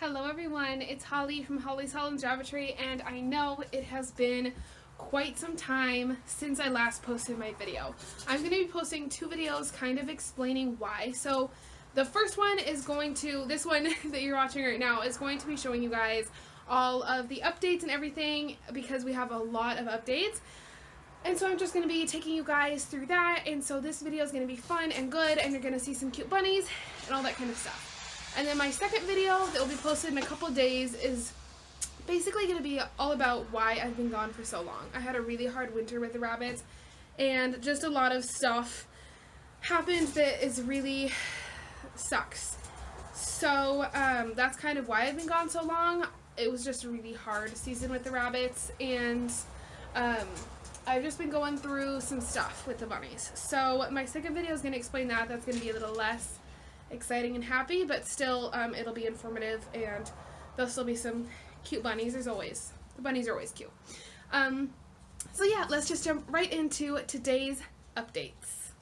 Hello everyone, it's Holly from Hollands Rabbitry, and I know it has been quite some time since I last posted my video. I'm going to be posting two videos kind of explaining why. So the first one is this one that you're watching right now is going to be showing you guys all of the updates and everything because we have a lot of updates. And so I'm just going to be taking you guys through that, and so this video is going to be fun and good, and you're going to see some cute bunnies and all that kind of stuff. And then my second video that will be posted in a couple of days is basically going to be all about why I've been gone for so long. I had a really hard winter with the rabbits, and just a lot of stuff happened that is really sucks. So that's kind of why I've been gone so long. It was just a really hard season with the rabbits, and I've just been going through some stuff with the bunnies. So my second video is going to explain that. That's going to be a little less exciting and happy, but still it'll be informative, and there'll still be some cute bunnies. The bunnies are always cute. So yeah, let's just jump right into today's updates.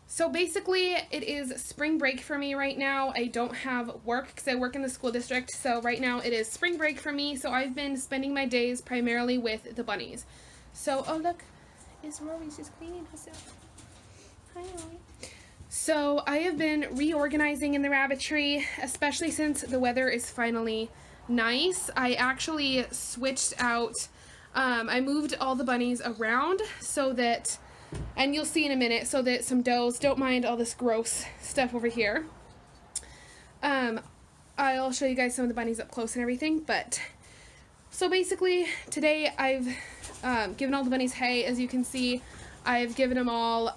So basically it is spring break for me right now. I don't have work because I work in the school district, so right now it is spring break for me, so I've been spending my days primarily with the bunnies. So, oh look, it's Rory, she's cleaning herself. Hi Rory. So I have been reorganizing in the Rabbitry, especially since the weather is finally nice. I actually switched out, I moved all the bunnies around so that, and you'll see in a minute, so that some does don't mind all this gross stuff over here. I'll show you guys some of the bunnies up close and everything, but so basically today I've given all the bunnies hay. As you can see, I've given them all,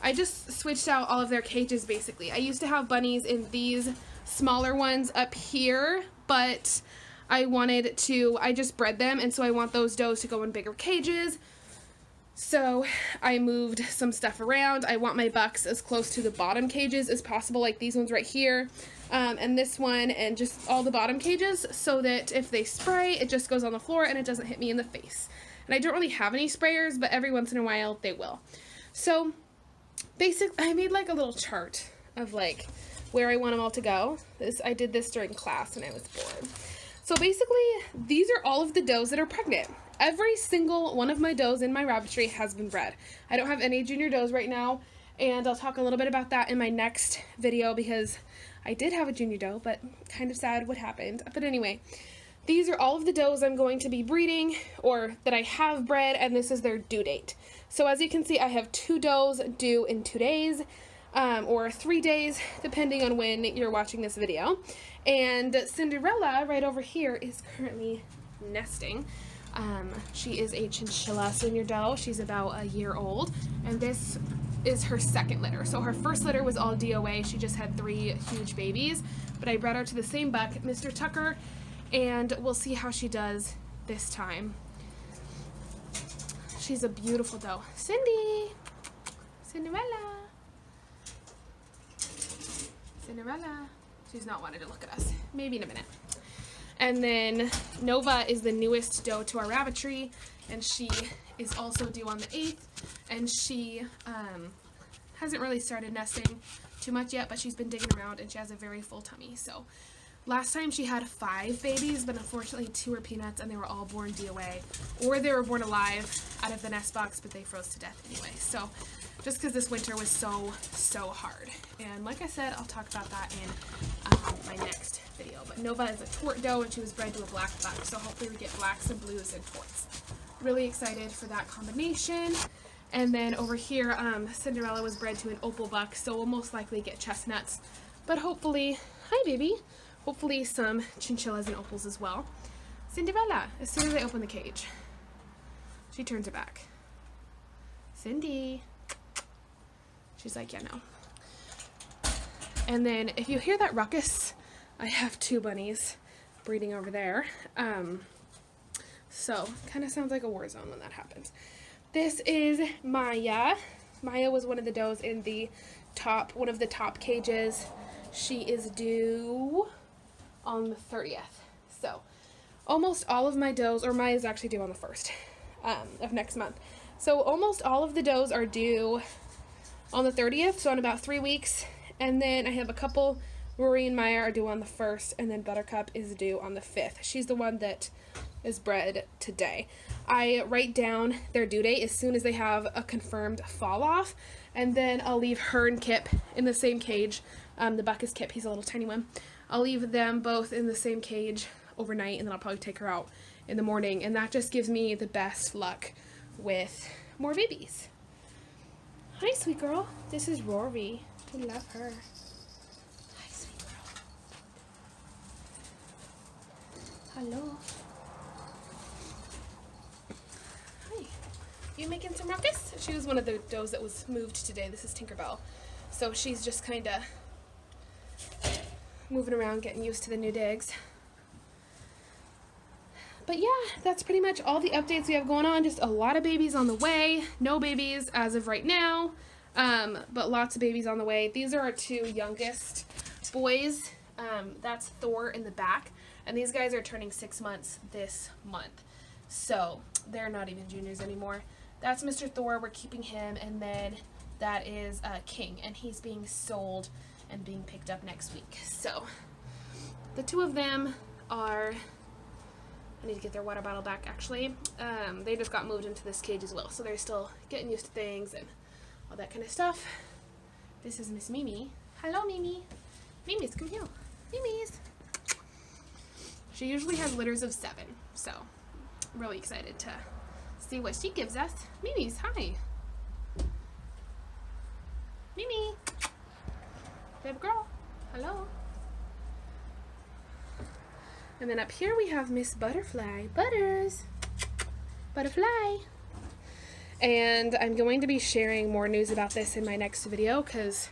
I just switched out all of their cages basically. I used to have bunnies in these smaller ones up here, but I just bred them, and so I want those does to go in bigger cages. So I moved some stuff around. I want my bucks as close to the bottom cages as possible, like these ones right here, and this one, and just all the bottom cages, so that if they spray, it just goes on the floor and it doesn't hit me in the face. And I don't really have any sprayers, but every once in a while they will. So I made like a little chart of like where I want them all to go. I did this during class when I was bored. So basically, these are all of the does that are pregnant. Every single one of my does in my Rabbitry has been bred. I don't have any junior does right now, and I'll talk a little bit about that in my next video because I did have a junior doe, but kind of sad what happened. But anyway, these are all of the does I'm going to be breeding, or that I have bred, and this is their due date. So as you can see, I have 2 does due in 2 days, or 3 days, depending on when you're watching this video. And Cinderella, right over here, is currently nesting. She is a chinchilla senior doe. She's about a year old, and this is her second litter. So her first litter was all DOA. She just had 3 huge babies, but I bred her to the same buck, Mr. Tucker, and we'll see how she does this time. She's a beautiful doe. Cindy! Cinderella! Cinderella! She's not wanting to look at us. Maybe in a minute. And then Nova is the newest doe to our Rabbitry, and she is also due on the 8th, and she hasn't really started nesting too much yet, but she's been digging around, and she has a very full tummy. So last time she had 5 babies, but unfortunately 2 were peanuts, and they were all born DOA, or they were born alive out of the nest box, but they froze to death anyway. So just because this winter was so hard. And like I said, I'll talk about that in my next video. But Nova is a tort doe, and she was bred to a black buck, so hopefully we get blacks and blues and torts. Really excited for that combination. And then over here, Cinderella was bred to an opal buck, so we'll most likely get chestnuts. But hopefully, hi baby, hopefully some chinchillas and opals as well. Cinderella, as soon as I open the cage, she turns her back. Cindy. She's like, yeah, no. And then if you hear that ruckus, I have 2 bunnies breeding over there. So kind of sounds like a war zone when that happens. This is Maya. Maya was one of the does in one of the top cages. She is due on the 30th. So almost all of my does, or Maya's actually due on the 1st of next month. So almost all of the does are due on the 30th, so in about 3 weeks. And then I have a couple Rory and Maya are due on the 1st, and then Buttercup is due on the 5th. She's the one that is bred today. I write down their due date as soon as they have a confirmed fall off, and then I'll leave her and Kip in the same cage. The buck is Kip, he's a little tiny one. I'll leave them both in the same cage overnight, and then I'll probably take her out in the morning, and that just gives me the best luck with more babies. Hi, sweet girl. This is Rory. I love her. Hi, sweet girl. Hello. Hi. You making some ruckus? She was one of the does that was moved today. This is Tinkerbell. So she's just kind of moving around, getting used to the new digs. But yeah, that's pretty much all the updates we have going on. Just a lot of babies on the way. No babies as of right now, but lots of babies on the way. These are our two youngest boys. That's Thor in the back, and these guys are turning 6 months this month. So they're not even juniors anymore. That's Mr. Thor. We're keeping him, and then that is King, and he's being sold and being picked up next week. So the two of them are... I need to get their water bottle back, actually. They just got moved into this cage as well, so they're still getting used to things and all that kind of stuff. This is Miss Mimi. Hello, Mimi. Mimi's, come here. Mimi's. She usually has litters of 7, so I'm really excited to see what she gives us. Mimi's, hi. Mimi. Good girl. Hello. And then up here we have Miss Butterfly. Butters! Butterfly! And I'm going to be sharing more news about this in my next video, because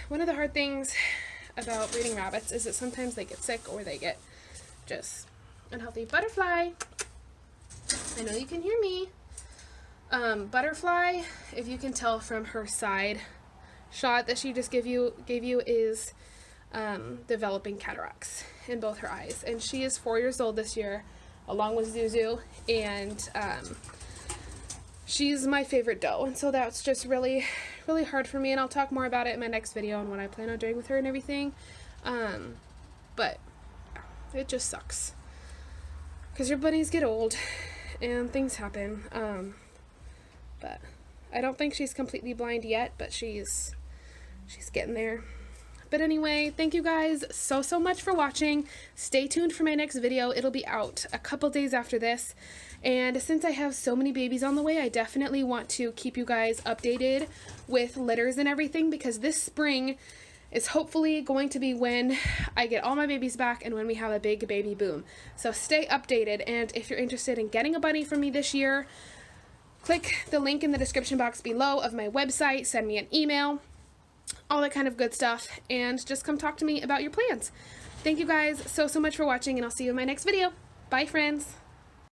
one of the hard things about breeding rabbits is that sometimes they get sick or they get just unhealthy. Butterfly! I know you can hear me. Butterfly, if you can tell from her side shot that she just gave you is developing cataracts in both her eyes, and she is 4 years old this year along with Zuzu, and she's my favorite doe, and so that's just really hard for me, and I'll talk more about it in my next video and what I plan on doing with her and everything. But it just sucks because your bunnies get old and things happen. But I don't think she's completely blind yet, but she's getting there. But anyway, thank you guys so much for watching. Stay tuned for my next video. It'll be out a couple days after this. And since I have so many babies on the way, I definitely want to keep you guys updated with litters and everything, because this spring is hopefully going to be when I get all my babies back and when we have a big baby boom. So stay updated, and if you're interested in getting a bunny from me this year, click the link in the description box below of my website, send me an email, all that kind of good stuff, and just come talk to me about your plans. Thank you guys so much for watching, and I'll see you in my next video. Bye, friends.